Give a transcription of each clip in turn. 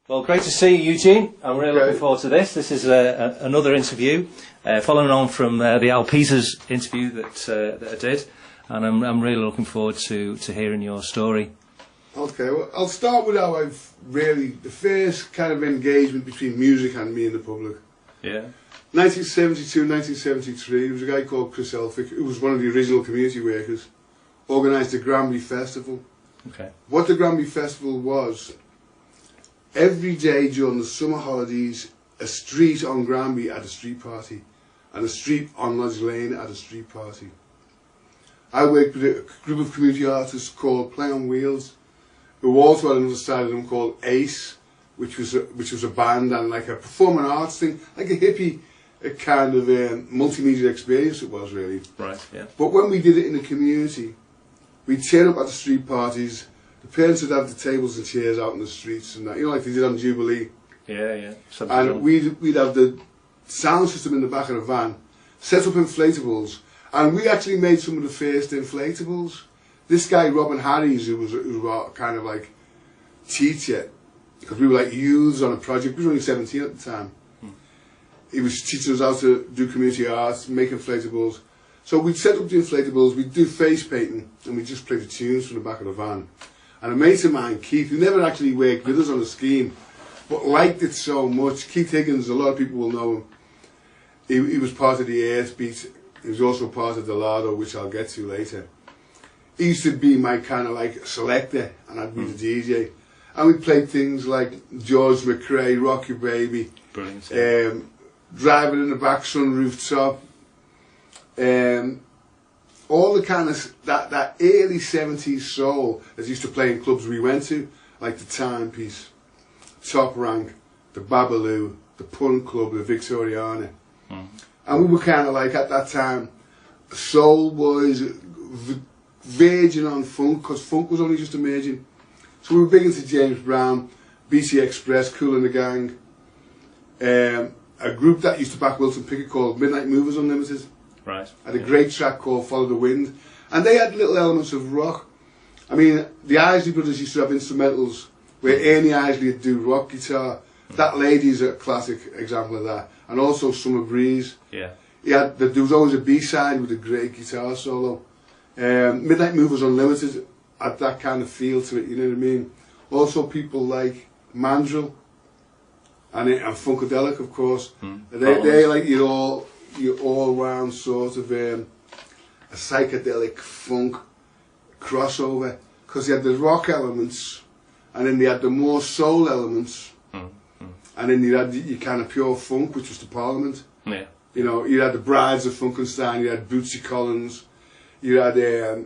Well, great to see you, Eugene. I'm really looking forward to this. This is another interview, following on from the Alpitas interview that I did, and I'm really looking forward to hearing your story. Okay, well, I'll start with how the first kind of engagement between music and me and the public. Yeah. 1972, 1973, there was a guy called Chris Elphick, who was one of the original community workers, organised the Granby Festival. Okay. What the Granby Festival was, every day during the summer holidays, a street on Granby had a street party, and a street on Lodge Lane had a street party. I worked with a group of community artists called Play on Wheels, who also had another side of them called Ace, which was a band and like a performing arts thing, like a hippie kind of multimedia experience it was really. Right, yeah. But when we did it in the community, we'd turn up at the street parties, the parents would have the tables and chairs out in the streets and that, you know, like they did on Jubilee. Yeah, yeah. And we'd have the sound system in the back of the van, set up inflatables, and we actually made some of the first inflatables. This guy, Robin Harries, who was our kind of like teacher, because we were like youths on a project, we were only 17 at the time. He was teaching us how to do community arts, make inflatables. So we'd set up the inflatables, we'd do face painting, and we'd just play the tunes from the back of the van. And a mate of mine, Keith, who never actually worked with us on the scheme, but liked it so much. Keith Higgins, a lot of people will know him. He was part of the Earthbeat. He was also part of the Lardo, which I'll get to later. He used to be my kind of like selector, and I'd be the DJ. And we played things like George McRae, Rock Your Baby, brilliant. Driving in the Back, Sunroof Top, all the kind of that early 70s soul that used to play in clubs we went to, like the Timepiece, Top Rank, the Babaloo, the Pun Club, the Victoriana. And we were kind of like, at that time, soul boys, verging on funk, because funk was only just emerging. So we were big into James Brown, BT Express, Kool and the Gang, a group that used to back Wilson Pickett called Midnight Movers Unlimited. Right. Had a great track called Follow the Wind. And they had little elements of rock. I mean, the Isley Brothers used to have instrumentals where Ernie Isley would do rock guitar. That Lady's a classic example of that. And also Summer Breeze. Yeah. There was always a B-side with a great guitar solo. Midnight Movers Unlimited had that kind of feel to it, you know what I mean? Also people like Mandrill and Funkadelic, of course. They like your all-round sort of a psychedelic funk crossover, because they had the rock elements, and then they had the more soul elements, and then you had your kind of pure funk, which was the Parliament. Yeah. You know, you had the Brides of Funkenstein, you had Bootsy Collins, you had the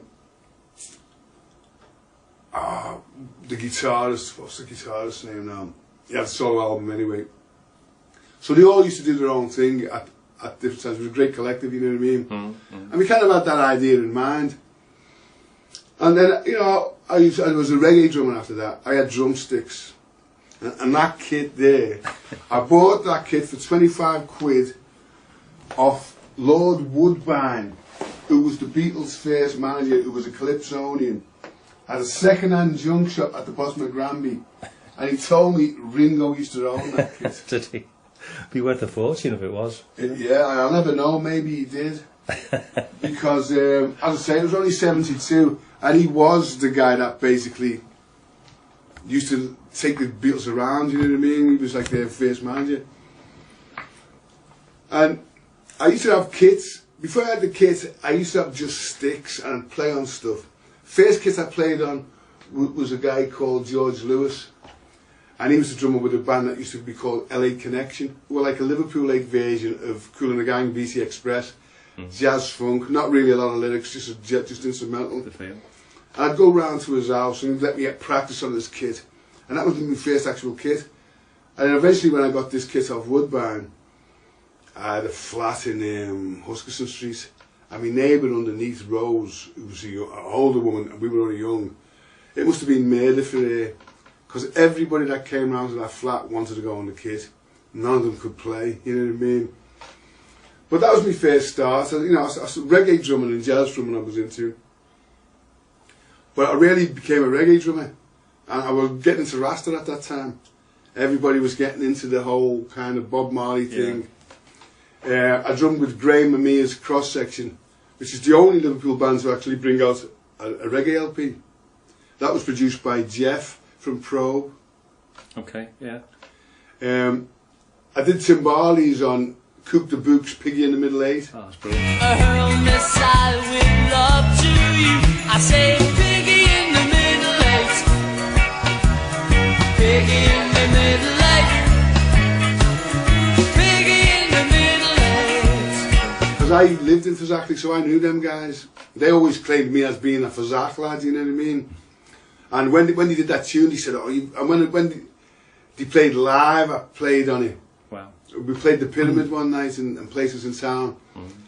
guitarist, what's the guitarist's name now? He had a solo album anyway. So they all used to do their own thing at different times. It was a great collective, you know what I mean? And we kind of had that idea in mind. And then, you know, I was a reggae drummer after that. I had drumsticks. And that kit there, I bought that kit for 25 quid off Lord Woodbine, who was the Beatles' first manager, who was a Calypsonian. Had a second-hand junk shop at the bottom of Granby. And he told me Ringo used to own that kit. Did he? Be worth a fortune if it was. Yeah, I'll never know. Maybe he did. Because, as I say, it was only 72, and he was the guy that basically used to take the Beatles around, you know what I mean? He was like their first manager. And I used to have kits. Before I had the kit, I used to have just sticks and play on stuff. First kit I played on was a guy called George Lewis. And he was the drummer with a band that used to be called LA Connection. We were like a Liverpool-like version of Kool and the Gang, BT Express. Jazz funk, not really a lot of lyrics, just instrumental. And I'd go round to his house and he'd let me get practice on this kit. And that was my first actual kit. And then eventually when I got this kit off Woodbine, I had a flat in Huskisson Street. And my neighbour underneath, Rose, who was an older woman, and we were only young, it must have been murder for her. Because everybody that came round to that flat wanted to go on the kit. None of them could play, you know what I mean? But that was my first start. And, you know, reggae drumming and jazz drumming I was into. But I really became a reggae drummer. And I was getting into Rasta at that time. Everybody was getting into the whole kind of Bob Marley thing. I drummed with Graham Mamia's Cross Section, which is the only Liverpool band to actually bring out a reggae LP. That was produced by Jeff from Probe. Okay, yeah. I did timbales on Cook the Book's Piggy in the Middle Eight. Oh, that's brilliant. I hurl missile with love to you. I say piggy in the middle eight. Piggy in the middle eight. Piggy in the middle eight. Because I lived in Fazakerley, so I knew them guys. They always claimed me as being a Fazak lad, you know what I mean? And when they did that tune, they said, oh, and when they played live, I played on it. Wow. We played the Pyramid one night in places in town,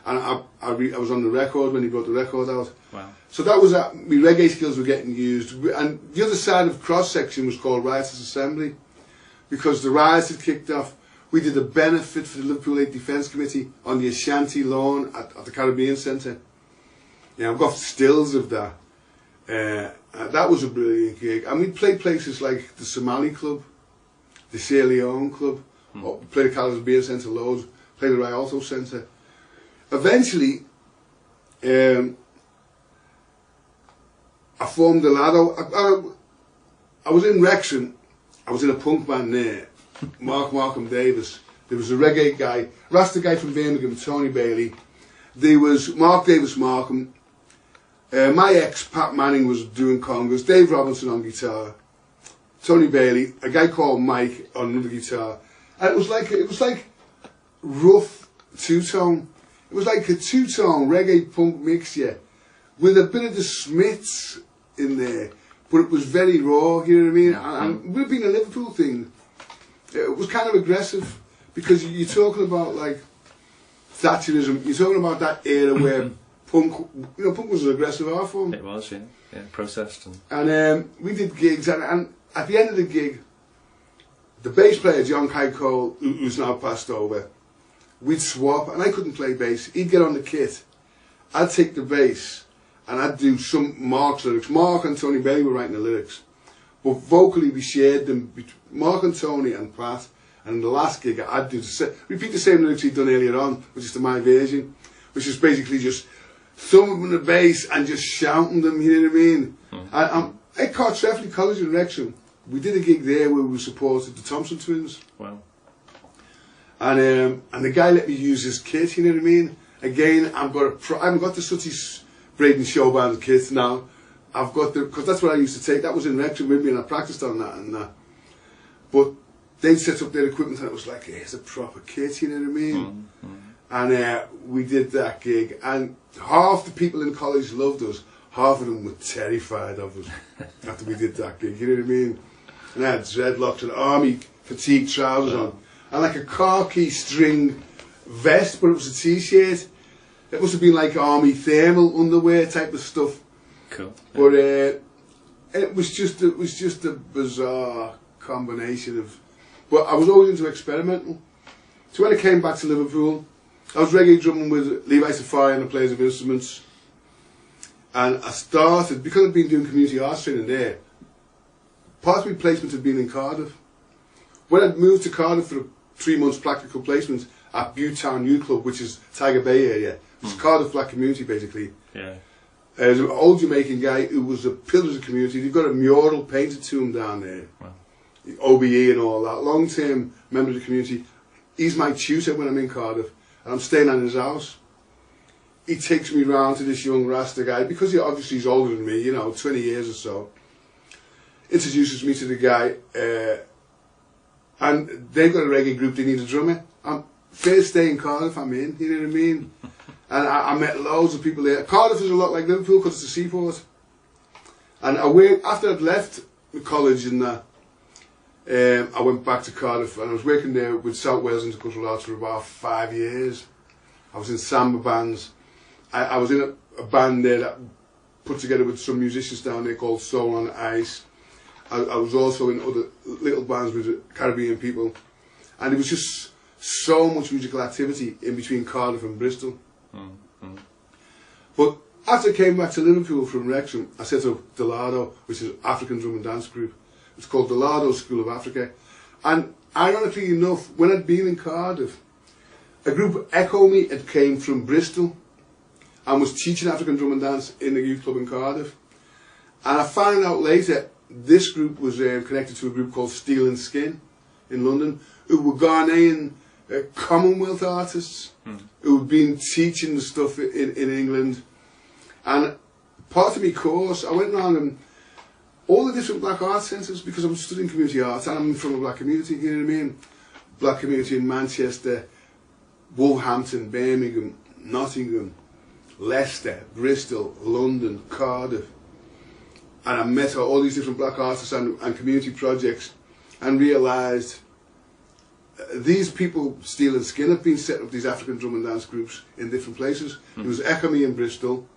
and I was on the record when he brought the record out. Wow. So that was my reggae skills were getting used. And the other side of Cross Section was called Rioters Assembly, because the riots had kicked off. We did a benefit for the Liverpool 8 Defence Committee on the Ashanti lawn at the Caribbean Centre. Yeah, I've got stills of that. That was a brilliant gig. And we played places like the Somali Club, the Sierra Leone Club, played the Caribbean Centre loads, played the Rialto Centre. Eventually, I formed the Lado. I was in Wrexham. I was in a punk band there. Markham Davis. There was a reggae guy, Rasta guy from Birmingham, Tony Bailey. There was Mark Davis Markham. My ex, Pat Manning, was doing congas. Dave Robinson on guitar. Tony Bailey. A guy called Mike on another guitar. And it was like rough two-tone. It was like a two-tone reggae punk mixture with a bit of the Smiths in there, but it was very raw. You know what I mean? And it would have been a Liverpool thing. It was kind of aggressive because you're talking about like Thatcherism. You're talking about that era where punk was an aggressive art form. It was, yeah, processed. And we did gigs, and at the end of the gig, the bass player John Cole, who's now passed over, we'd swap, and I couldn't play bass. He'd get on the kit, I'd take the bass, and I'd do some Mark's lyrics. Mark and Tony Bailey were writing the lyrics, but vocally we shared them. Mark and Tony and Pat, and the last gig I'd repeat the same lyrics he'd done earlier on, which is to my version, which is basically just thumping on the bass and just shouting them, you know what I mean? And at Cartreffley College in Wrexham, we did a gig there where we supported the Thompson twins. Wow. And the guy let me use his kit, you know what I mean? Again, I haven't got the Sooty Braden show band kit now. I've got because that's what I used to take. That was in Wrexham with me, and I practiced on that and that. But they set up their equipment, and it was like, hey, it's a proper kit, you know what I mean? And we did that gig, and half the people in college loved us, half of them were terrified of us after we did that gig, you know what I mean? And I had dreadlocks and army fatigue trousers on, and like a khaki string vest, but it was a t-shirt. It must have been like army thermal underwear type of stuff. Cool. But it was just a bizarre combination of. But I was always into experimental. So when I came back to Liverpool, I was reggae drumming with Levi Safari and the Players of Instruments. And I started, because I'd been doing community arts training there, part of my placement had been in Cardiff. When I'd moved to Cardiff for 3 months practical placement at Butetown Youth Club, which is Tiger Bay area, it's Cardiff Black community basically. Yeah. There's an old Jamaican guy who was a pillar of the community. They've got a mural painted to him down there. Wow. OBE and all that. Long-term member of the community. He's my tutor when I'm in Cardiff, and I'm staying at his house. He takes me round to this young Rasta guy, because he's older than me, 20 years or so. Introduces me to the guy, and they've got a reggae group, they need a drummer. First day in Cardiff, I'm in, you know what I mean? And I met loads of people there. Cardiff is a lot like Liverpool because it's a seaport. And after I'd left college and that, I went back to Cardiff, and I was working there with South Wales Intercultural Arts for about 5 years. I was in samba bands. I was in a band there that put together with some musicians down there called Soul on Ice. I was also in other little bands with Caribbean people. And there was just so much musical activity in between Cardiff and Bristol. But after I came back to Liverpool from Wrexham, I set up Delado, which is an African drum and dance group. It's called Delado School of Africa. And ironically enough, when I'd been in Cardiff, a group Echo Me had came from Bristol and was teaching African drum and dance in the youth club in Cardiff. And I found out later this group was connected to a group called Steel and Skin in London, who were Ghanaian Commonwealth artists who had been teaching the stuff in England. And part of my course, I went around and all the different black art centres, because I'm studying community art and I'm from a black community, you know what I mean? Black community in Manchester, Wolverhampton, Birmingham, Nottingham, Leicester, Bristol, London, Cardiff. And I met all these different black artists and community projects and realised these people, Steel and Skin, have been setting up these African drum and dance groups in different places. There was Echo Me in Bristol.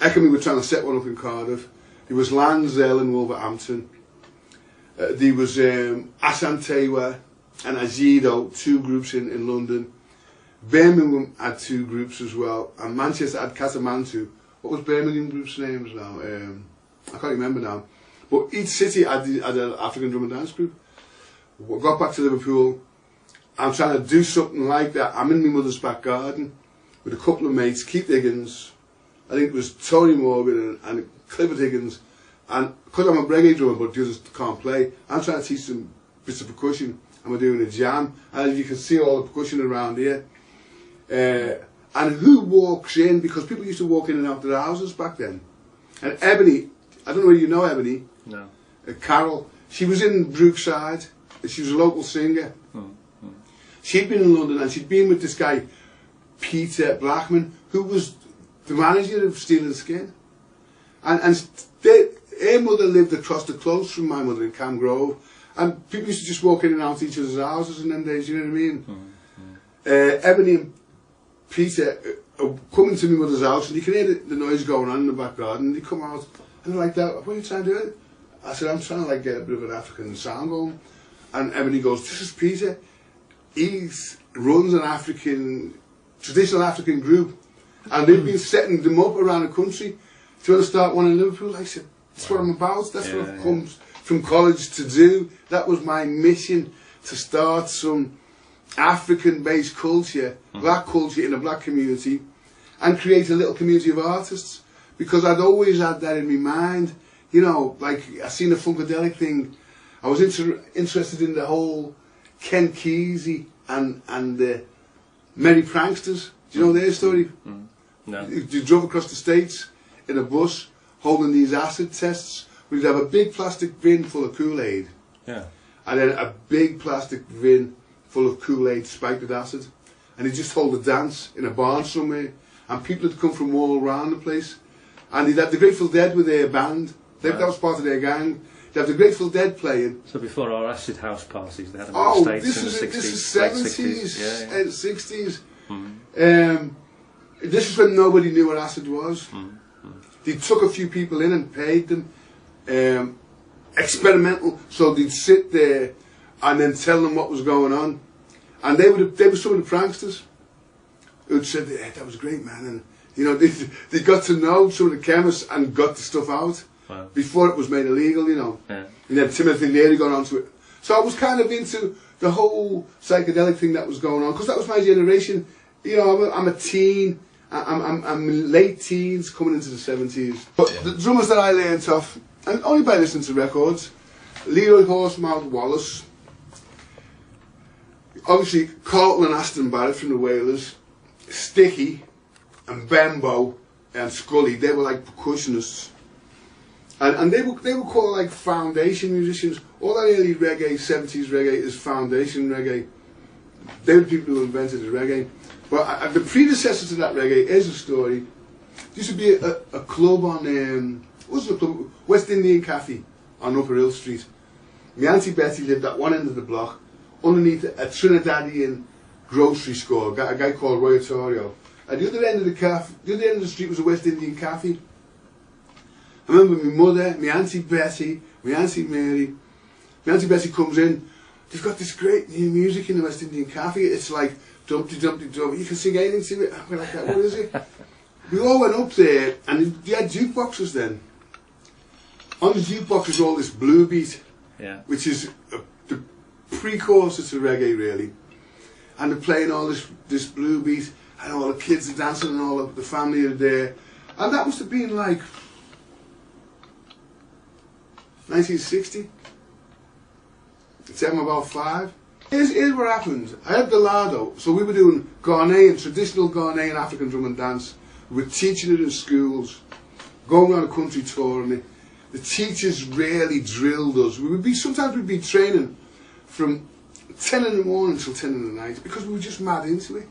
Echo Me were trying to set one up in Cardiff. There was Lansdale in Wolverhampton. There was Asantewa and Azido, two groups in London. Birmingham had two groups as well, and Manchester had Katamantu. What was Birmingham group's names now? I can't remember now. But each city had an African drum and dance group. We got back to Liverpool. I'm trying to do something like that. I'm in my mother's back garden with a couple of mates, Keith Higgins, I think it was Tony Morgan and Clifford Higgins, and because I'm a reggae drummer but the others can't play, I'm trying to teach them bits of percussion, and we're doing a jam, and as you can see all the percussion around here. And who walks in, because people used to walk in and out of their houses back then. And Ebony, I don't know whether you know Ebony. No. Carol, she was in Brookside, she was a local singer. She'd been in London and she'd been with this guy, Peter Blackman, who was the manager of Steel and Skin. And her mother lived across the close from my mother in Cam Grove, and people used to just walk in and out of each other's houses in them days, you know what I mean? Ebony and Peter come into my mother's house and you can hear the noise going on in the back garden, and they come out and they're like, "What are you trying to do?" I said, "I'm trying to like get a bit of an African sound going." And Ebony goes, "This is Peter. He runs an traditional African group, and they've been setting them up around the country. Do you want to start one in Liverpool?" I said, "That's what I'm about. That's what I've come from college to do. That was my mission, to start some African-based culture, black culture in a black community, and create a little community of artists, because I'd always had that in my mind. You know, like I seen the Funkadelic thing. I was interested in the whole Ken Kesey and the Merry Pranksters. Do you know their story? No. You drove across the States in a bus holding these acid tests. We'd have a big plastic bin full of Kool-Aid. Yeah. And then a big plastic bin full of Kool-Aid spiked with acid. And he'd just hold a dance in a barn somewhere. And people had come from all around the place. And he'd have the Grateful Dead with their band. That was part of their gang. They'd have the Grateful Dead playing. So before our acid house parties, they had them in the States in the 60s, this is late 70s, and 60s. This is when nobody knew what acid was. They took a few people in and paid them. Experimental, so they'd sit there and then tell them what was going on. And they were some of the pranksters who'd said, "Hey, that was great, man." And you know, they got to know some of the chemists and got the stuff out before it was made illegal, you know. And then Timothy Leary got onto it. So I was kind of into the whole psychedelic thing that was going on, because that was my generation. You know, I'm a teen. I'm late teens, coming into the 70s. But the drummers that I learnt off, and only by listening to records, Leroy Horsemouth Wallace, obviously Carlton and Aston Barrett from the Wailers, Sticky and Bembo and Scully, they were like percussionists. And they were called like foundation musicians. All that early reggae, 70s reggae, is foundation reggae. They were the people who invented the reggae. But the predecessor to that reggae is a story. There used to be a club on, what was the club? West Indian Cafe on Upper Hill Street. My Auntie Betty lived at one end of the block, underneath a Trinidadian grocery store, a guy called Roy Ottorio. At the other end of the street was a West Indian Cafe. I remember my mother, my Auntie Betty, my Auntie Mary. My Auntie Betty comes in. They've got this great new music in the West Indian Cafe. It's like Dumpty Dumpty Dumpty. You can sing anything to it. We're like, what is it? We all went up there, and they had jukeboxes then. On the jukebox is all this blue beat, which is precursor to reggae, really. And they're playing all this blue beat, and all the kids are dancing, and all of the family are there. And that must have been like 1960. I'm about 5. Here's what happened. I had the Lardo, so we were doing Ghanaian, traditional Ghanaian African drum and dance. We were teaching it in schools, going around the country touring it. The teachers really drilled us. Sometimes we'd be training from 10 in the morning till 10 in the night because we were just mad into it.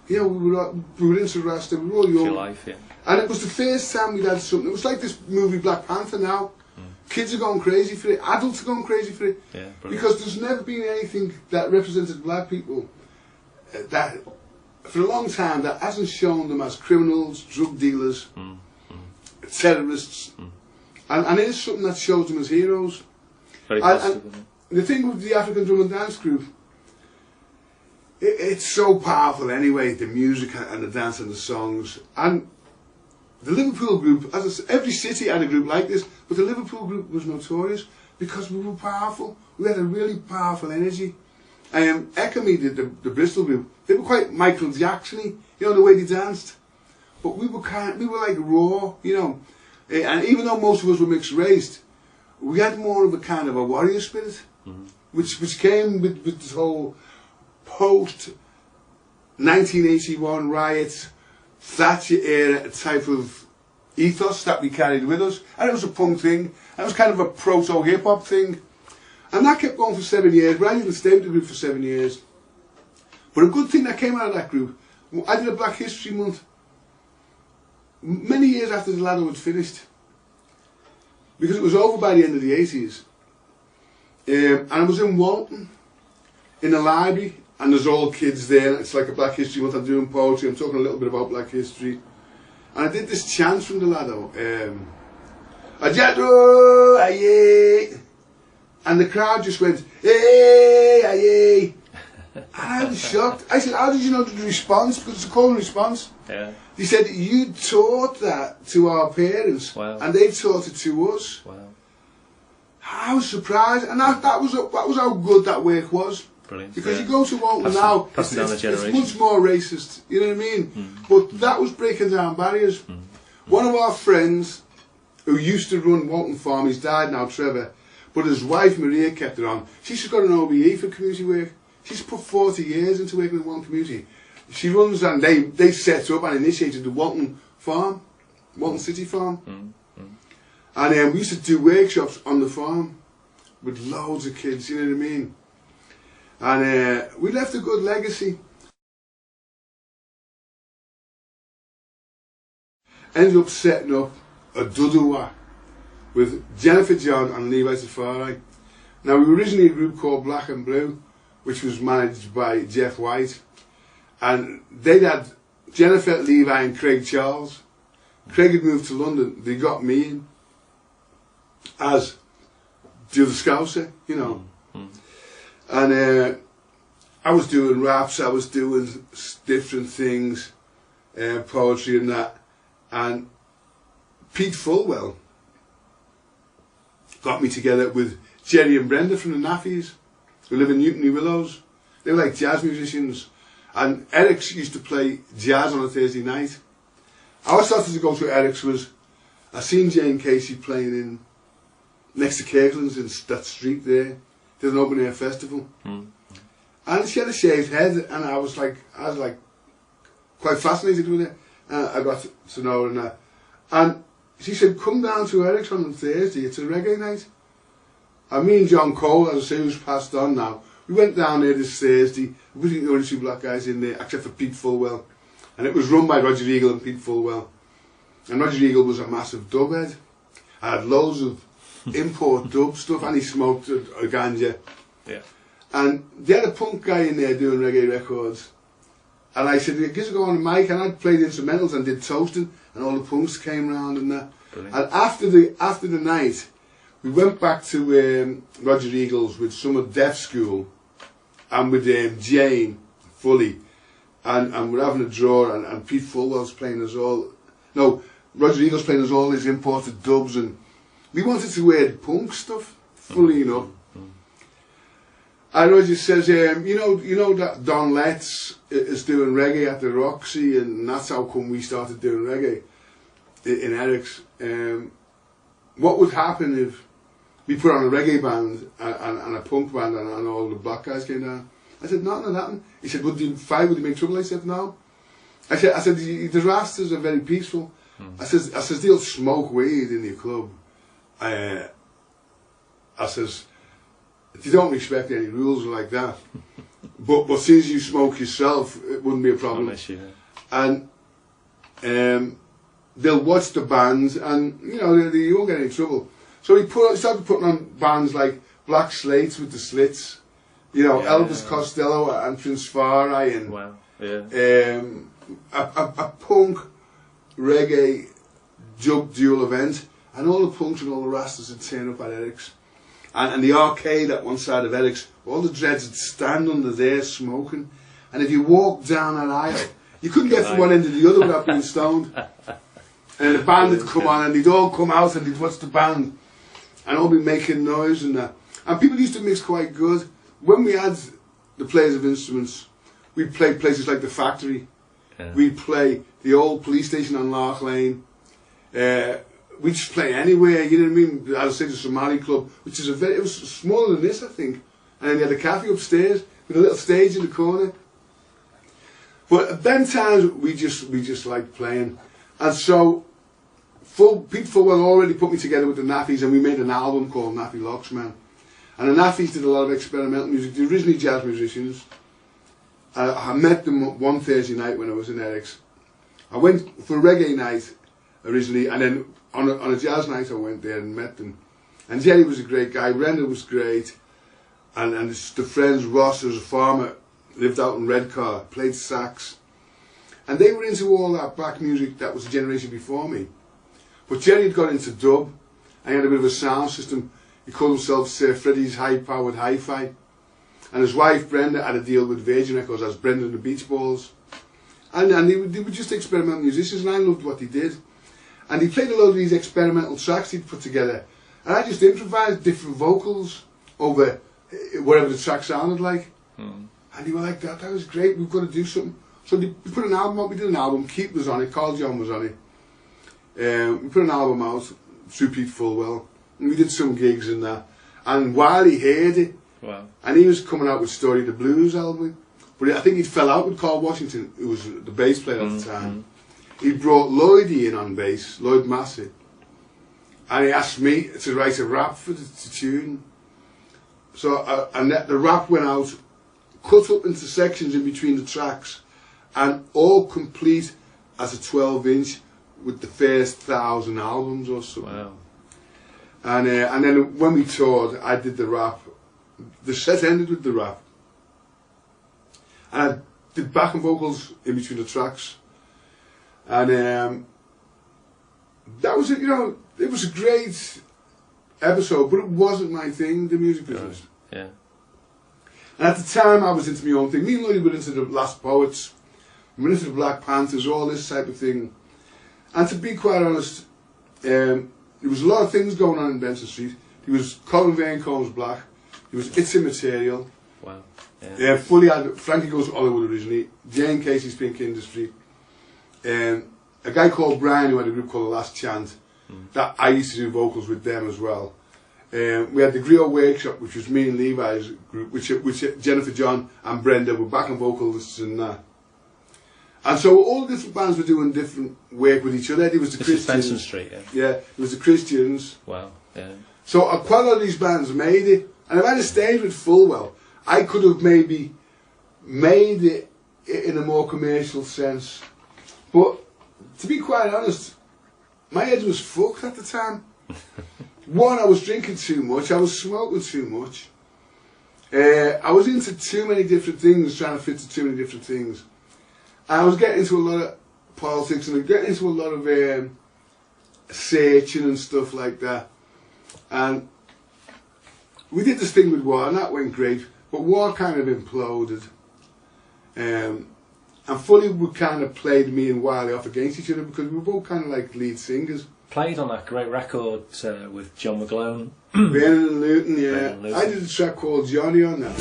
You know, we were into Rasta, we were all young. Your life, yeah. And it was the first time we'd had something. It was like this movie Black Panther now. Kids are going crazy for it. Adults are going crazy for it. Yeah, because there's never been anything that represented black people that, for a long time, that hasn't shown them as criminals, drug dealers, terrorists. And it is something that shows them as heroes. Very positive, and the thing with the African Drum and Dance group, it's so powerful anyway, the music and the dance and the songs. And the Liverpool group, as I said, every city had a group like this, but the Liverpool group was notorious because we were powerful. We had a really powerful energy. Economy, the Bristol group, they were quite Michael Jackson-y, you know, the way they danced. But we were like raw, you know. And even though most of us were mixed race, we had more of a kind of a warrior spirit, which came with this whole post 1981 riots, Thatcher era type of ethos that we carried with us. And it was a punk thing. And it was kind of a proto-hip-hop thing. And that kept going for 7 years. But I didn't stay with the group for 7 years. But a good thing that came out of that group, I did a Black History Month many years after the Ladder had finished. Because it was over by the end of the 80s. And I was in Walton, in the library, and there's all kids there. It's like a Black History Month. I'm doing poetry. I'm talking a little bit about Black history. And I did this chant from the Ladder. Ajadro, aye. And the crowd just went, hey, aye. And I was shocked. I said, how did you know the response? Because it's a call and response. Yeah. He said, you taught that to our parents. Wow. And they taught it to us. Wow. I was surprised. And that was how good that work was. Brilliant. Because you go to Walton now, it's much more racist, you know what I mean? But that was breaking down barriers. One of our friends who used to run Walton Farm, he's died now, Trevor, but his wife Maria kept it on. She's just got an OBE for community work. She's put 40 years into working in one community. She runs, and they set up and initiated the Walton Farm, Walton City Farm. And we used to do workshops on the farm with loads of kids, you know what I mean? And we left a good legacy. Ended up setting up a Duduwa with Jennifer John and Levi Safari. Now we were originally a group called Black and Blue, which was managed by Jeff White. And they'd had Jennifer, Levi and Craig Charles. Craig had moved to London. They got me in as the other Scouser, you know. And I was doing raps, I was doing different things, poetry and that. And Pete Fulwell got me together with Jerry and Brenda from the Naffies, who live in Newton Willows. They were like jazz musicians. And Eric's used to play jazz on a Thursday night. How I started to go to Eric's was, I seen Jane Casey playing in next to Kirkland's in that street there. Did an open air festival. And she had a shaved head, and I was like quite fascinated with it. I got to know her and that. And she said, come down to Eric's on Thursday, it's a reggae night. And me and John Cole, as I say, who's passed on now, we went down there this Thursday. We didn't know any two black guys in there, except for Pete Fulwell. And it was run by Roger Eagle and Pete Fulwell. And Roger Eagle was a massive dub head. I had loads of import dub stuff, and he smoked a ganja. Yeah. And they had a punk guy in there doing reggae records. And I said, give us a go on the mic, and I played instrumentals and did toasting, and all the punks came round and that. Brilliant. And after the night, we went back to Roger Eagle's with some of Deaf School, and with Jane Fully, and we're having a draw, and Pete Fulwell's playing us all. No, Roger Eagle's playing us all his imported dubs, and we wanted to wear the punk stuff, fully enough. And Roger says, you know that Don Letts is doing reggae at the Roxy, and that's how come we started doing reggae in Eric's. What would happen if we put on a reggae band and a punk band and all the black guys came down? I said, nothing would happen. He said, would you make trouble? I said, no. I said, the Rastas are very peaceful. I said, they'll smoke weed in your club. I says, they don't respect any rules like that. but since you smoke yourself, it wouldn't be a problem. And they'll watch the bands, and you know they won't get any trouble. So he started putting on bands like Black Slates with the Slits, you know, Elvis Costello and Prince Farai, and a punk reggae jug duel event, and all the punks and all the Rastas would turn up at Eric's. And the arcade at one side of Eric's, all the dreads would stand under there smoking. And if you walked down an aisle, you couldn't get from one end to the other without being stoned. And the band would come on, and they'd all come out and they'd watch the band, and all be making noise and that. And people used to mix quite good. When we had the players of instruments, we'd play places like the Factory. We'd play the old police station on Lark Lane. We'd just play anywhere, you know what I mean? As I say, the Somali Club, which is it was smaller than this, I think. And then they had a cafe upstairs with a little stage in the corner. But at them times, we just liked playing. And so, Pete Fullwell already put me together with the Naffies, and we made an album called Naffy Locksman. And the Naffies did a lot of experimental music. They're originally jazz musicians. I met them one Thursday night when I was in Eric's. I went for a reggae night originally, and then on a jazz night I went there and met them. And Jerry was a great guy, Brenda was great, and the friends, Ross, who was a farmer, lived out in Redcar, played sax. And they were into all that black music that was a generation before me. But Jerry had got into dub, and he had a bit of a sound system. He called himself Sir Freddie's High-Powered Hi-Fi. And his wife Brenda had a deal with Virgin Records as Brenda and the Beach Balls. And they were just experimental musicians, and I loved what he did. And he played a lot of these experimental tracks he'd put together. And I just improvised different vocals over whatever the track sounded like. And they were like, that was great, we've got to do something. So we put an album out, we did an album, Keith was on it, Carl John was on it. We put an album out through Pete Fullwell, and we did some gigs and that. And while he heard it, and he was coming out with Story of the Blues album, but I think he fell out with Carl Washington, who was the bass player at the time. He brought Lloydie in on bass, Lloyd Massey, and he asked me to write a rap for the tune. So and the rap went out, cut up into sections in between the tracks, and all complete as a 12-inch with the first 1,000 albums or something. Wow. And then when we toured, I did the rap. The set ended with the rap, and I did backing vocals in between the tracks. And that was it, you know, it was a great episode, but it wasn't my thing, the music business. Yeah. And at the time I was into my own thing. Me and Lloydie were into the Last Poets, we were into the Black Panthers, all this type of thing. And to be quite honest, there was a lot of things going on in Benson Street. There was Colin Van Combs Black, there was It's Immaterial. Wow. Yeah. Fully had Frankie Goes to Hollywood originally, Jane Casey's Pink Industry. A guy called Brian who had a group called The Last Chant, that I used to do vocals with them as well. We had the Griot Workshop, which was me and Levi's group, which Jennifer John and Brenda were backing vocalists in that. And so all the different bands were doing different work with each other. There was the Christians. Benson Street, yeah. Yeah, there was the Christians. Wow, yeah. So quite a lot of these bands made it. And if I had stayed with Fullwell, I could have maybe made it in a more commercial sense. But to be quite honest, my head was fucked at the time. One, I was drinking too much, I was smoking too much. I was into too many different things, trying to fit to too many different things. And I was getting into a lot of politics, and I was getting into a lot of searching and stuff like that. And we did this thing with War, and that went great, but War kind of imploded. And Fully would kind of played me and Wiley off against each other because we were both kind of like lead singers. played on that great record with John McGlone. Bernard and Luton, yeah. Bernard and Luton. I did a track called Johnny on that.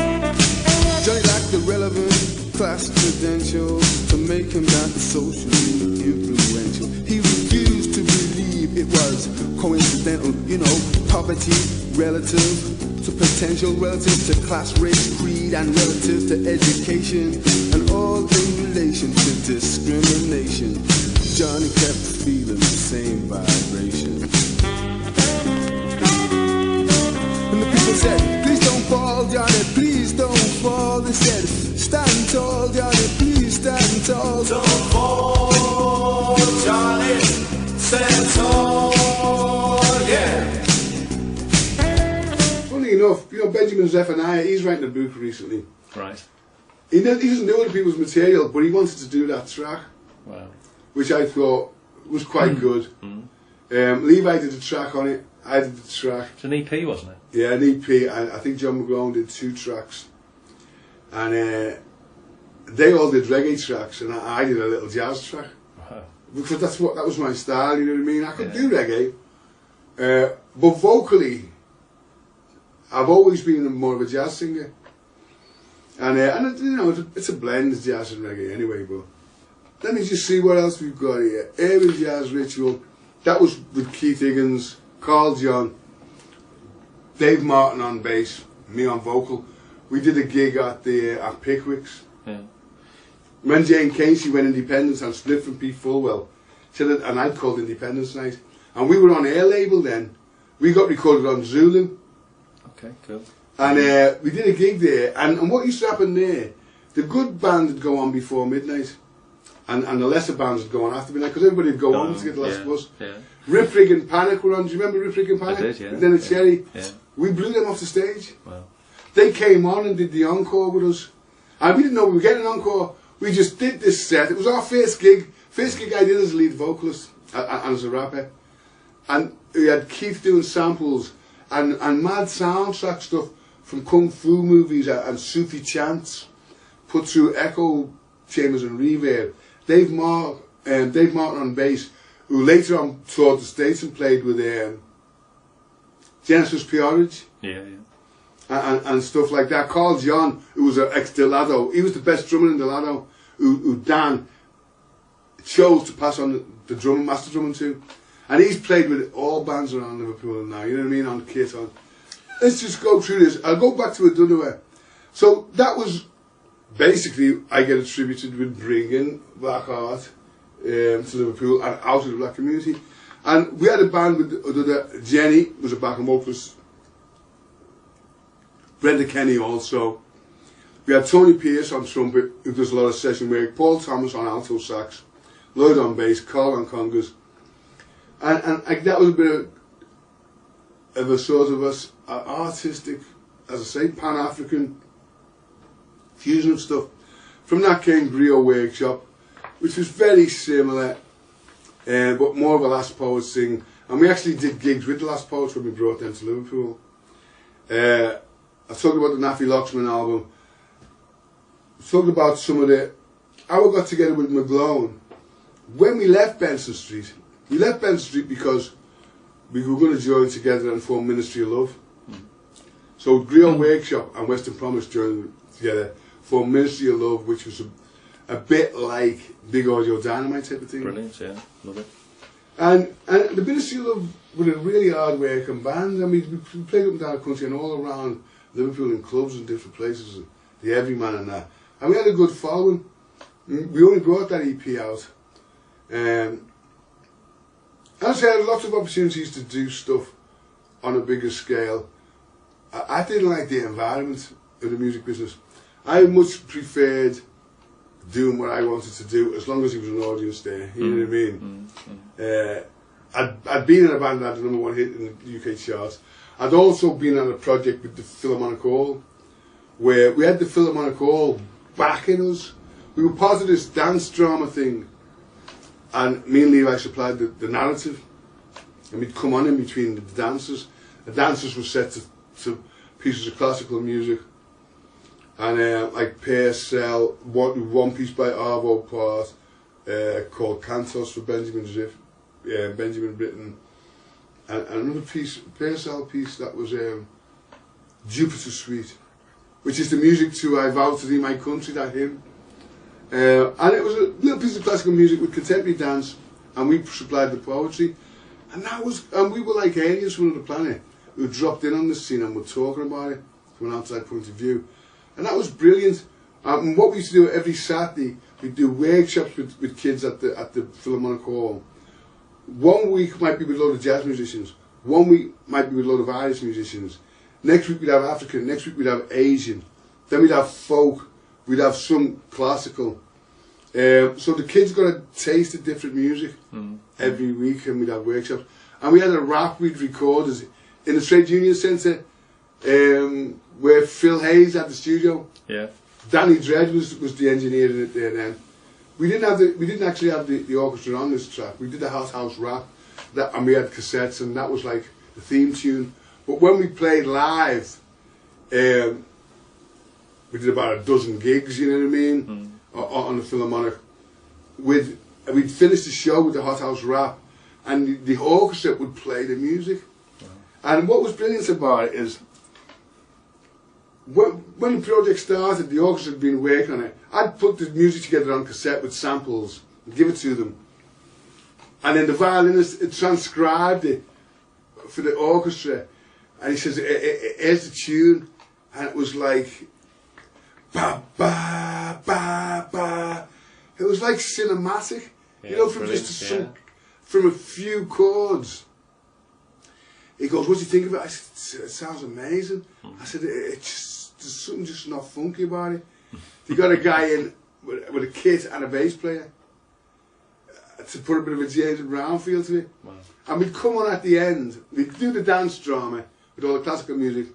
Johnny lacked the relevant class credentials to make him that socially influential. He refused to believe it was coincidental, you know, poverty relative to potential, relative to class, race, creed, and relative to education, and all in relation to discrimination. Johnny kept feeling the same vibration. And the people said, please don't fall, Johnny, please don't fall. They said, stand tall, Johnny, please stand tall. Don't fall, Johnny, stand tall, yeah. Funny enough, you know, Benjamin Zephaniah, he's writing a book recently. Right. He doesn't know other people's material, but he wanted to do that track, Wow. which I thought was quite good. Levi did a track on it, I did the track. It's an EP, wasn't it? Yeah, an EP, and I think John McGlone did 2 tracks. And they all did reggae tracks, and I did a little jazz track. Wow. Because that was my style, you know what I mean? I could do reggae. But vocally, I've always been more of a jazz singer. And you know, it's a blend of jazz and reggae anyway, but let me just see what else we've got here. Urban Jazz Ritual, that was with Keith Higgins, Carl John, Dave Martin on bass, me on vocal. We did a gig at Pickwick's. Yeah. When Jane Casey went independent and split from Pete Fulwell, she had a night called Independence Night. And we were on Air Label then. We got recorded on Zulu. Okay, cool. And we did a gig there. And what used to happen there, the good band would go on before midnight. And the lesser bands would go on after midnight, because everybody would go on to get the last bus. Yeah. Rip Rig and Panic were on. Do you remember Rip Rig and Panic? I did, yeah. And then a Cherry. Yeah. We blew them off the stage. Wow. They came on and did the encore with us. And we didn't know we were getting an encore. We just did this set. It was our first gig. First gig I did as a lead vocalist and as a rapper. And we had Keith doing samples and mad soundtrack stuff from Kung Fu movies and Sufi chants put through echo chambers and reverb. Dave Martin on bass, who later on toured the States and played with Genesis Peorage. Yeah, yeah. And stuff like that. Carl John, who was an ex-Delado, he was the best drummer in Delado, who Dan chose to pass on the drumming, master drumming to. And he's played with all bands around Liverpool now, you know what I mean, on kit on. Let's just go through this. I'll go back to Adunaway. So that was basically, I get attributed with bringing black art to Liverpool and out of the black community. And we had a band with Jenny, was a backing vocalist. Brenda Kenny also. We had Tony Pierce on trumpet, who does a lot of session work. Paul Thomas on alto sax. Lloyd on bass. Carl on congas. And that was a bit of a sort of artistic, as I say, Pan-African fusion of stuff. From that came Griot Workshop, which was very similar, but more of a Last Poets thing. And we actually did gigs with the Last Poets when we brought them to Liverpool. I talked about the Naffy Locksman album. I talked about some of how I got together with McGlone. When we left Benson Street, because we were going to join together and form Ministry of Love. So Griot Workshop and Western Promise joined together, formed Ministry of Love, which was a bit like Big Audio Dynamite type of thing. Brilliant, yeah, love it. And the Ministry of Love were a really hard working band. I mean, we played up and down the country and all around Liverpool in clubs and different places, and the Everyman and that. And we had a good following. We only brought that EP out. As I had lots of opportunities to do stuff on a bigger scale. I didn't like the environment of the music business. I much preferred doing what I wanted to do as long as there was an audience there. You know what I mean? I'd been in a band that had the #1 hit in the UK charts. I'd also been on a project with the Philharmonic Hall, where we had the Philharmonic Hall backing us. We were part of this dance drama thing, and me and Levi supplied the narrative, and we'd come on in between the dancers. The dancers were set to pieces of classical music, and like Purcell, one piece by Arvo Part called Cantos for Benjamin Ziff. Benjamin Britten, and another piece, Purcell piece that was Jupiter Suite, which is the music to I Vow to Thee My Country, that hymn. And it was a little piece of classical music with contemporary dance, and we supplied the poetry. And we were like aliens from another planet who dropped in on the scene and were talking about it from an outside point of view. And that was brilliant. And what we used to do every Saturday, we'd do workshops with kids at the Philharmonic Hall. 1 week might be with a load of jazz musicians. 1 week might be with a load of Irish musicians. Next week we'd have African. Next week we'd have Asian. Then we'd have folk. We'd have some classical. So the kids got a taste of different music every week, and we'd have workshops. And we had a rap we'd record in the Trade Union Centre, where Phil Hayes had the studio. Yeah. Danny Dredd was the engineer in it there then. We didn't actually have the orchestra on this track. We did a house rap, and we had cassettes, and that was like the theme tune. But when we played live, we did about a dozen gigs, you know what I mean, on the Philharmonic. We'd finish the show with the hot house rap, and the orchestra would play the music. Wow. And what was brilliant about it is, when the project started, the orchestra had been working on it. I'd put the music together on cassette with samples and give it to them. And then the violinist transcribed it for the orchestra. And he says, here's the tune. And it was like, ba ba ba ba. It was like cinematic, you know, from from a few chords. He goes, what do you think of it? I said, it sounds amazing. I said, there's something just not funky about it. They got a guy in with a kit and a bass player to put a bit of a James Brown feel to it. Wow. And we'd come on at the end, we'd do the dance drama with all the classical music,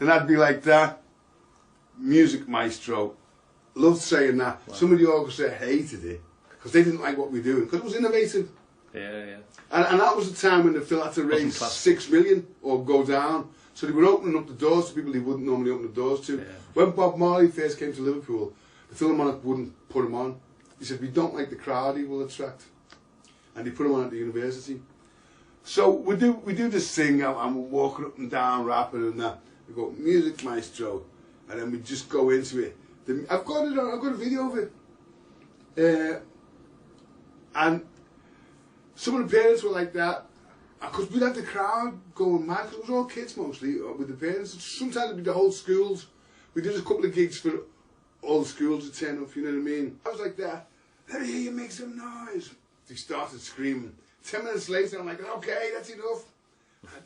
and I'd be like that, music maestro. Loved saying that. Wow. Some of the orchestra hated it because they didn't like what we were doing, because it was innovative. Yeah, yeah. And that was the time when the Phil had to raise 6 million or go down. So they were opening up the doors to people they wouldn't normally open the doors to. Yeah. When Bob Marley first came to Liverpool, the Philharmonic wouldn't put him on. He said, we don't like the crowd he will attract. And they put him on at the university. So we do this thing, and we're walking up and down, rapping and that. We go, music maestro. And then we just go into it. I've got a video of it. And some of the parents were like that, because we'd have the crowd going mad, because it was all kids mostly, with the parents. Sometimes it'd be the whole schools. We did a couple of gigs for all the schools to turn up, you know what I mean? I was like that, let me hear you make some noise. They started screaming. 10 minutes later, I'm like, okay, that's enough.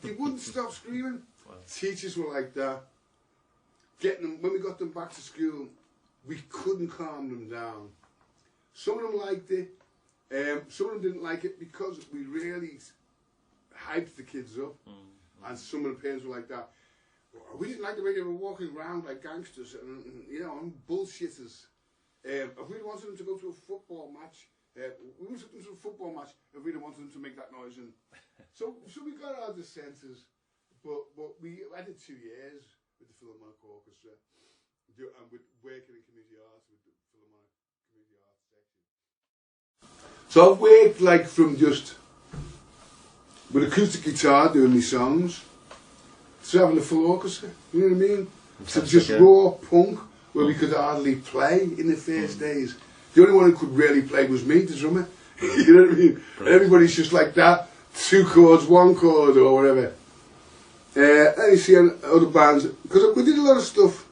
They wouldn't stop screaming. Wow. Teachers were like that. When we got them back to school, we couldn't calm them down. Some of them liked it. Some of them didn't like it because we really hyped the kids up. And some of the parents were like that. We didn't like the way they were walking around like gangsters and bullshitters. If we wanted them to go to a football match, we would take them to a football match if we wanted them to make that noise. And so we got out the senses, but I did 2 years with the Philharmonic Orchestra, and with working in community arts with the Philharmonic Community Arts section. So I've worked like from just with acoustic guitar doing my songs, to having a full orchestra, you know what I mean? To just raw punk, where we could hardly play in the first days. The only one who could really play was me, the drummer. You know what I mean? Everybody's just like that, 2 chords, 1 chord, or whatever. And you see other bands, because we did a lot of stuff.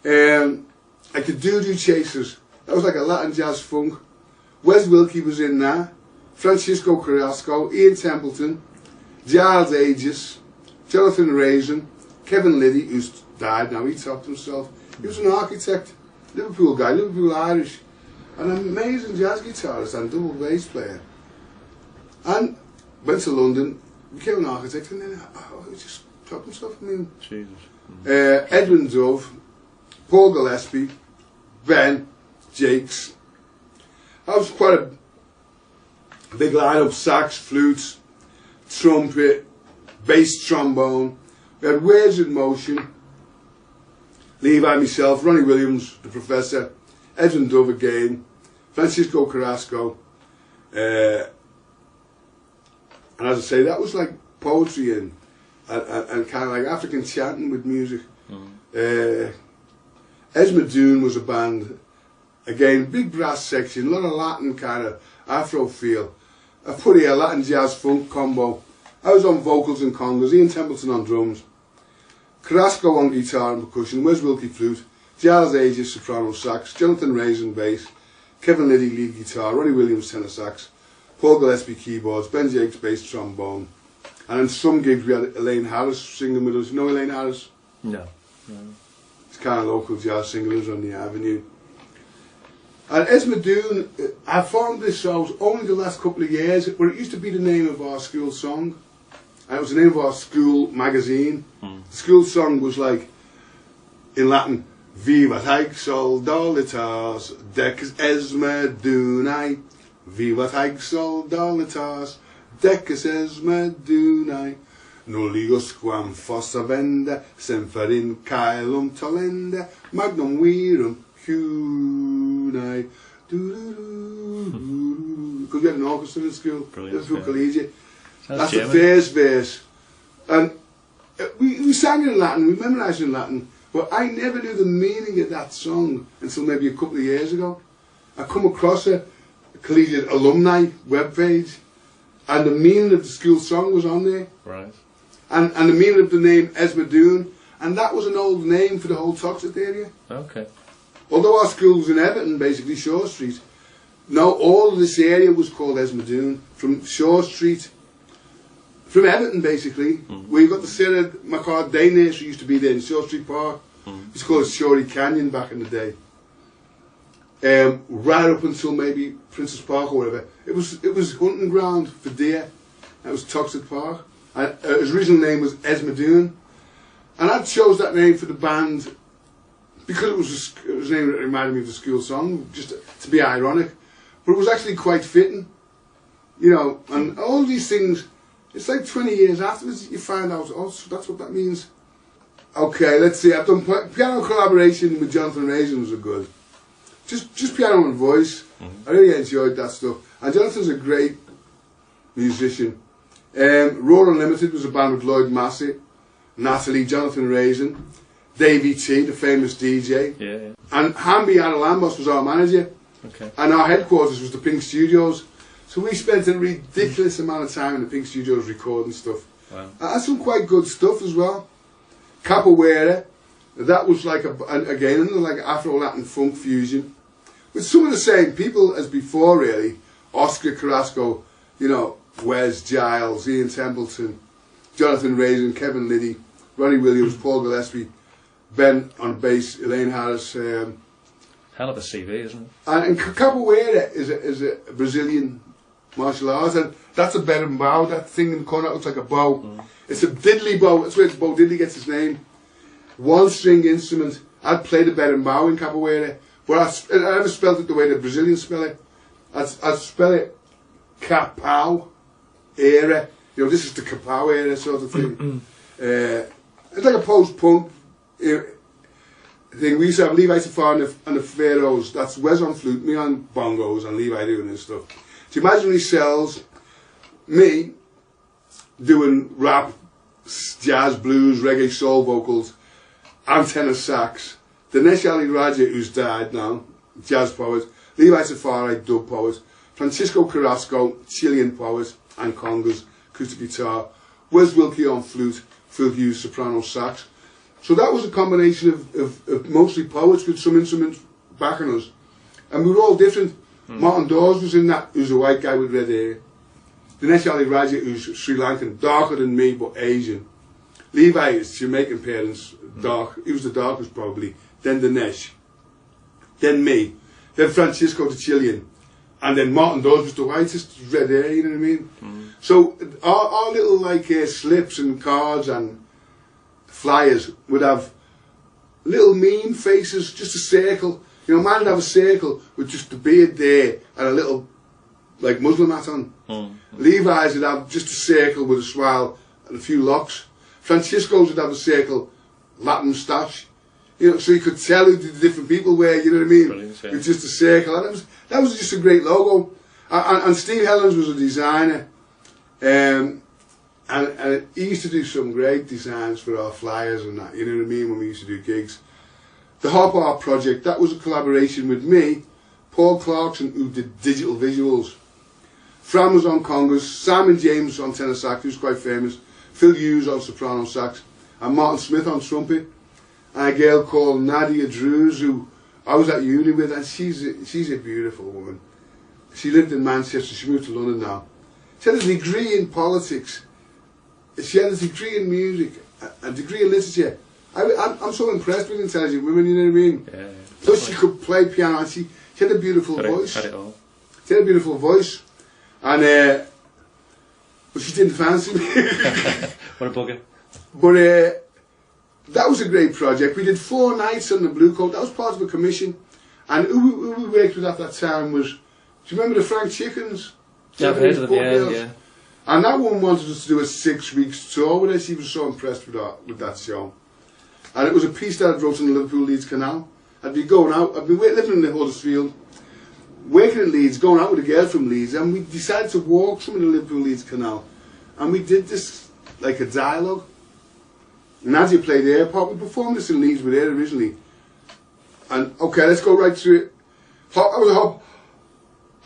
Like the Doo-Doo Chasers, that was like a Latin jazz funk. Wes Wilkie was in that. Francisco Carrasco, Ian Templeton, Giles Aegis, Jonathan Raisin, Kevin Liddy, who's died now, he topped himself. He was an architect, Liverpool guy, Liverpool Irish, an amazing jazz guitarist and double bass player. And went to London, became an architect, and then he just topped himself. I mean, Jesus. Edwin Dove, Paul Gillespie, Ben, Jakes. That was quite a big lineup: sax, flutes, trumpet, bass trombone. We had Words in Motion, Levi, myself, Ronnie Williams, the Professor, Edwin Dove again, Francisco Carrasco, And as I say, that was like poetry and kind of like African chanting with music. Esmadoon was a band, again, big brass section, a lot of Latin kind of Afro feel. I put here a Latin jazz funk combo. I was on vocals and congas, Ian Templeton on drums, Carrasco on guitar and percussion, Wes Wilkie flute, Giles Aegis soprano sax, Jonathan Raisin bass, Kevin Liddy lead guitar, Ronnie Williams tenor sax, Paul Gillespie keyboards, Ben Jakes bass trombone, and in some gigs we had Elaine Harris singing with us. You know Elaine Harris? No. It's kind of local jazz singers on the avenue. And Esmadoon, I formed this house only the last couple of years, but it used to be the name of our school song. And it was the name of our school magazine. The school song was like, in Latin, Vivat haec soldolitas, decus Esmadoonae. Vivat haec soldolitas, decus Esmadoonae. Nullius quam fossa venda, semperin caelum tolenda, magnum virum hunae. Because we had an orchestra in school. Brilliant. Collegiate. That's German. the first verse. And we sang in Latin, we memorised in Latin, but I never knew the meaning of that song until maybe a couple of years ago. I come across a collegiate alumni webpage, and the meaning of the school song was on there. Right. And the meaning of the name Esmadoon, and that was an old name for the whole Toxteth area. Okay. Although our school was in Everton, basically Shaw Street, no, all of this area was called Esmadoon, from Shaw Street, from Everton basically, where you got the Sarah McCard Day Nursery used to be there in Shaw Street Park. It's called Shorey Canyon back in the day. Right up until maybe Princess Park or whatever, it was hunting ground for deer. That was Toxteth Park. And his original name was Esmadoon, and I chose that name for the band because it was a name that reminded me of the school song, just to be ironic, but it was actually quite fitting, you know. And all these things, it's like 20 years afterwards you find out, oh, so that's what that means. Okay, let's see. I've done piano collaboration with Jonathan Raisin, was good. Just piano and voice. I really enjoyed that stuff. And Jonathan's a great musician. Raw Unlimited was a band with Lloyd Massey, Natalie, Jonathan Raisin, Davey T, the famous DJ, Yeah. and Hamby Adalambos was our manager. Okay. And our headquarters was the Pink Studios. So we spent a ridiculous amount of time in the Pink Studios recording stuff. Wow. And some quite good stuff as well. Capoeira, that was like again like Afro-Latin funk fusion, with some of the same people as before really. Oscar Carrasco, you know, Wes, Giles, Ian Templeton, Jonathan Raisin, Kevin Liddy, Ronnie Williams, Paul Gillespie, Ben on bass, Elaine Harris. Hell of a CV, isn't it? And Capoeira is a Brazilian martial art, and that's a berimbau, that thing in the corner that looks like a bow. It's a diddly bow, that's where Bo Diddley gets his name. One string instrument. I'd play the berimbau in Capoeira, but I never spelled it the way the Brazilians spell it. I'd spell it Capau era, you know, this is the Capau era sort of thing. It's like a post-punk thing. We used to have Levi Safar and the Pharaohs. That's Wes on flute, me on bongos, and Levi doing this stuff. So imagine he sells me doing rap, jazz, blues, reggae, soul vocals, and tenor sax. Dinesh Ali Raja, who's died now, jazz poet. Levi Safari, dub poet. Francisco Carrasco, Chilean poet and congas, acoustic guitar. Wes Wilkie on flute, Phil Hughes soprano sax. So that was a combination of mostly poets with some instruments backing us. And we were all different. Martin Dawes was in that, who's a white guy with red hair. Dinesh Ali Raja, who's Sri Lankan, darker than me but Asian. Levi is Jamaican parents, dark. He was the darkest probably. Then Dinesh. Then me. Then Francisco the Chilean. And then Martin Dawes was the whitest, red hair, you know what I mean? So our little like slips and cards and flyers would have little mean faces, just a circle. You know, mine would have a circle with just the beard there and a little like Muslim hat on. Levi's would have just a circle with a smile and a few locks. Francisco's would have a circle, Latin moustache. You know, so you could tell who the different people were, you know what I mean? Brilliant, yeah. With just a circle. And that was just a great logo. And Steve Helens was a designer. And he used to do some great designs for our flyers and that, you know what I mean, when we used to do gigs. The Hop Art Project, that was a collaboration with me, Paul Clarkson, who did digital visuals. Fran was on congas, Simon James on tenor sax, who's quite famous, Phil Hughes on soprano sax, and Martin Smith on trumpet, and a girl called Nadia Drews, who I was at uni with, and she's a beautiful woman. She lived in Manchester, she moved to London now. She had a degree in politics, she had a degree in music, a degree in literature. I'm so impressed with intelligent women, you know what I mean? Yeah, Plus she could play piano, and she had a beautiful voice. Had it all. She had a beautiful voice. And but she didn't fancy me. What a bugger. But that was a great project. We did 4 nights on the Blue Coat. That was part of a commission. And who we worked with at that time was, do you remember the Frank Chickens? Yeah, I've heard of them, yeah. And that one wanted us to do a 6 weeks tour with us. He was so impressed with that show. And it was a piece that I wrote in the Liverpool-Leeds Canal. I'd be going out, I'd be living in the Huddersfield, working in Leeds, going out with a girl from Leeds, and we decided to walk some of the Liverpool-Leeds Canal. And we did this like a dialogue. Nadia played the airport. We performed this in Leeds with her originally. And okay, let's go right through it. That was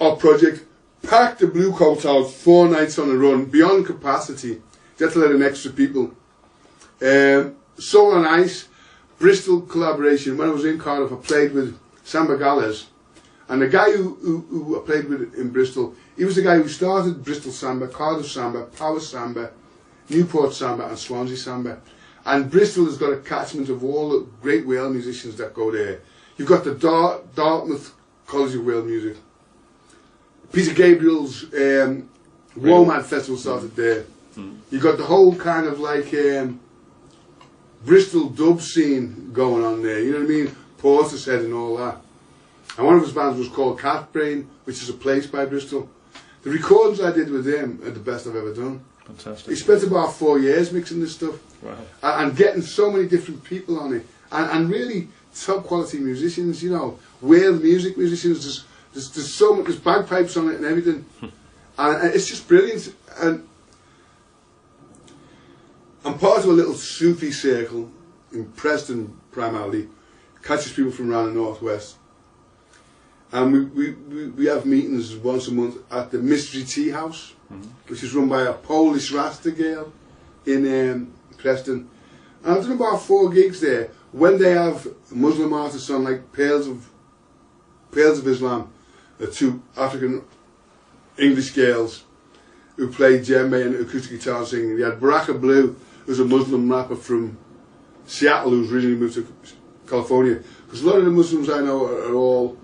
a hot project. Packed the Blue Coat out 4 nights on a run, beyond capacity. Just to let in extra people. Soul on Ice, Bristol collaboration. When I was in Cardiff, I played with Samba Galles. And the guy who I played with in Bristol, he was the guy who started Bristol Samba, Cardiff Samba, Power Samba, Newport Samba and Swansea Samba. And Bristol has got a catchment of all the great Wales musicians that go there. You've got the Dartmouth College of Wales Music. Peter Gabriel's Romad Festival started there. You've got the whole kind of like Bristol dub scene going on there, you know what I mean? Portishead and all that. And one of his bands was called Cat Brain, which is a place by Bristol. The recordings I did with him are the best I've ever done. Fantastic. He spent about 4 years mixing this stuff. Wow. And getting so many different people on it. And really top quality musicians, you know, Wales music musicians, there's so much, there's bagpipes on it and everything. And it's just brilliant. And I'm part of a little Sufi circle in Preston primarily, catches people from around the northwest. And we have meetings once a month at the Mystery Tea House, which is run by a Polish Rasta girl in Preston. And I've done about 4 gigs there. When they have Muslim artists on, like Pearls of Islam, 2 African English girls who play djembe and acoustic guitar singing. They had Baraka Blue, who's a Muslim rapper from Seattle who's originally moved to California. Because a lot of the Muslims I know are all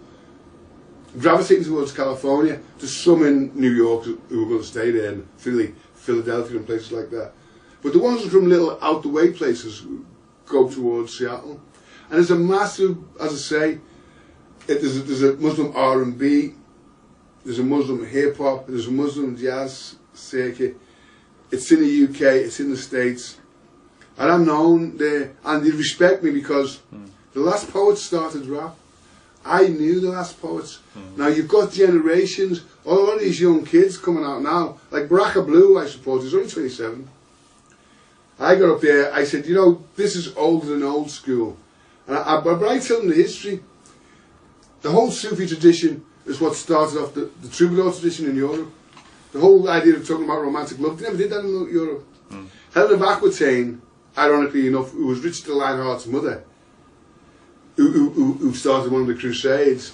gravitating towards California. There's some in New York who are going to stay there, and Philly, Philadelphia and places like that. But the ones from little out the way places go towards Seattle. And there's a massive, as I say, there's a Muslim R&B, there's a Muslim hip hop, there's a Muslim jazz circuit. It's in the UK, it's in the States. And I'm known there, and they respect me because the Last Poets started rap. I knew the Last Poets. Now you've got generations, a lot of these young kids coming out now, like Baraka Blue, I suppose, he's only 27. I got up there, I said, you know, this is older than old school. And but I tell them the history. The whole Sufi tradition is what started off the troubadour tradition in Europe. The whole idea of talking about romantic love, they never did that in Europe. Helen of Aquitaine, ironically enough, who was Richard de Lionheart's mother, who started one of the Crusades,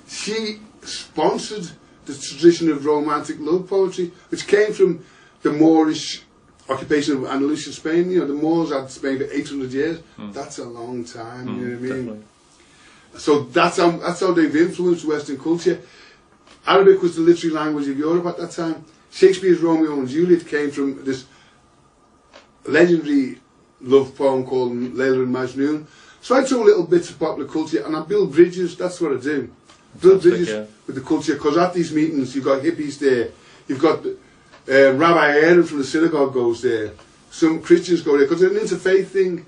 she sponsored the tradition of romantic love poetry, which came from the Moorish occupation of Andalusian Spain. You know, the Moors had Spain for 800 years. That's a long time, you know what I mean? Definitely. So that's how they've influenced Western culture. Arabic was the literary language of Europe at that time. Shakespeare's Romeo and Juliet came from this legendary love poem called Layla and Majnun. So I took little bits of popular culture and I build bridges. That's what I do. Build bridges with the culture, because at these meetings you've got hippies there, you've got Rabbi Aaron from the synagogue goes there, some Christians go there, because it's an interfaith thing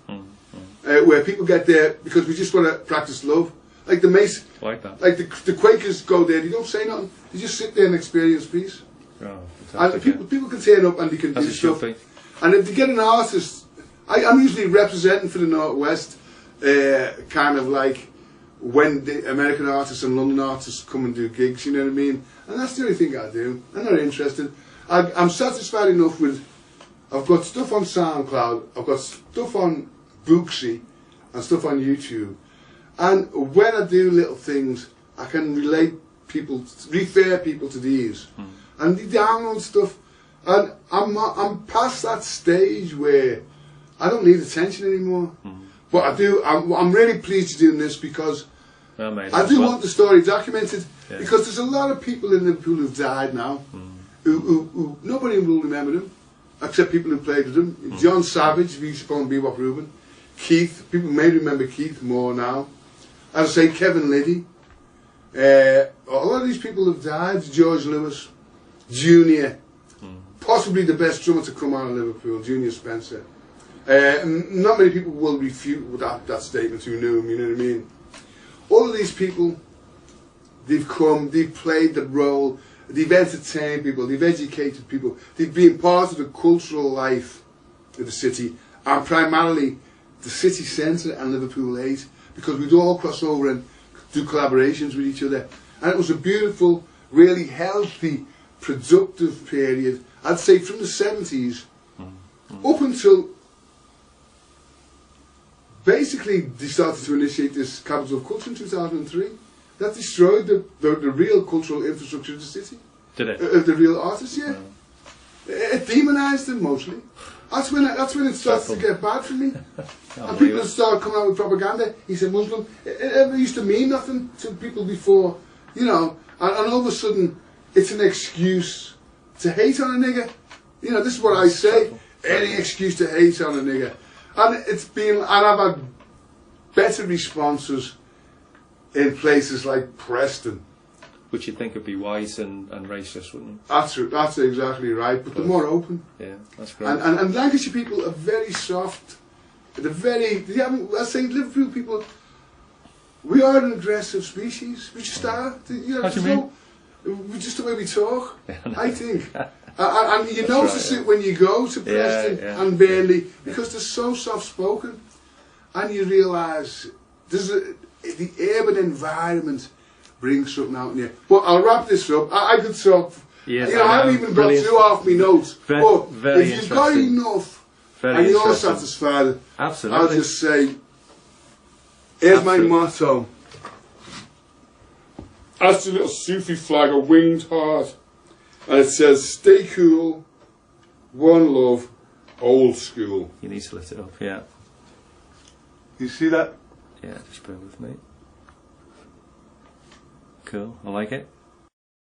where people get there because we just want to practice love. Like the Mace, like that. Like the Quakers go there, they don't say nothing, they just sit there and experience peace. Oh, And people can turn up and they can do stuff. Be. And if they get an artist, I'm usually representing for the Northwest, kind of like when the American artists and London artists come and do gigs, you know what I mean? And that's the only thing I do. I'm not interested. I'm satisfied enough with, I've got stuff on SoundCloud, I've got stuff on Booksy and stuff on YouTube. And when I do little things, I can refer people to these. And they download stuff. And I'm past that stage where I don't need attention anymore. But I'm really pleased you're doing this because I do want the story documented. Yeah. Because there's a lot of people in Liverpool who've died now, who nobody will remember them, except people who played with them. John Savage, we used to call him Bebop Reuben. Keith, people may remember Keith more now. As I say, Kevin Liddy. A lot of these people have died. George Lewis, Junior, possibly the best drummer to come out of Liverpool, Junior Spencer. Not many people will refute that statement who knew him, you know what I mean? All of these people, they've come, they've played the role, they've entertained people, they've educated people, they've been part of the cultural life of the city, and primarily the city centre and Liverpool 8, because we'd all cross over and do collaborations with each other. And it was a beautiful, really healthy, productive period, I'd say from the 70s up until basically they started to initiate this capital of culture in 2003. That destroyed the real cultural infrastructure of the city. Did it? Of the real artists, yeah. It demonised them mostly. That's when it started to get bad for me. And people started coming out with propaganda. He's a Muslim. It used to mean nothing to people before, you know. And all of a sudden, it's an excuse to hate on a nigger. You know, this is what I say. Any excuse to hate on a nigger. And I've had better responses in places like Preston. Which you'd think would be white and racist, wouldn't you? That's exactly right. But they're more open. Yeah, that's great. And Lancashire people are very soft. I say Liverpool people, we are an aggressive species. We just are. You know, How do you mean? Just the way we talk, Yeah, no. I think. And you notice it when you go to Preston and Burnley, because they're so soft-spoken. And you realise the urban environment brings something out in you. But I'll wrap this up. I could talk. Yes, I haven't even got through half my notes. But if you've got enough and you're satisfied, absolutely, I'll just say, here's my motto. That's a little Sufi flag, a winged heart. And it says, stay cool, one love, old school. You need to lift it up, yeah. You see that? Yeah, just bear with me. Cool, I like it.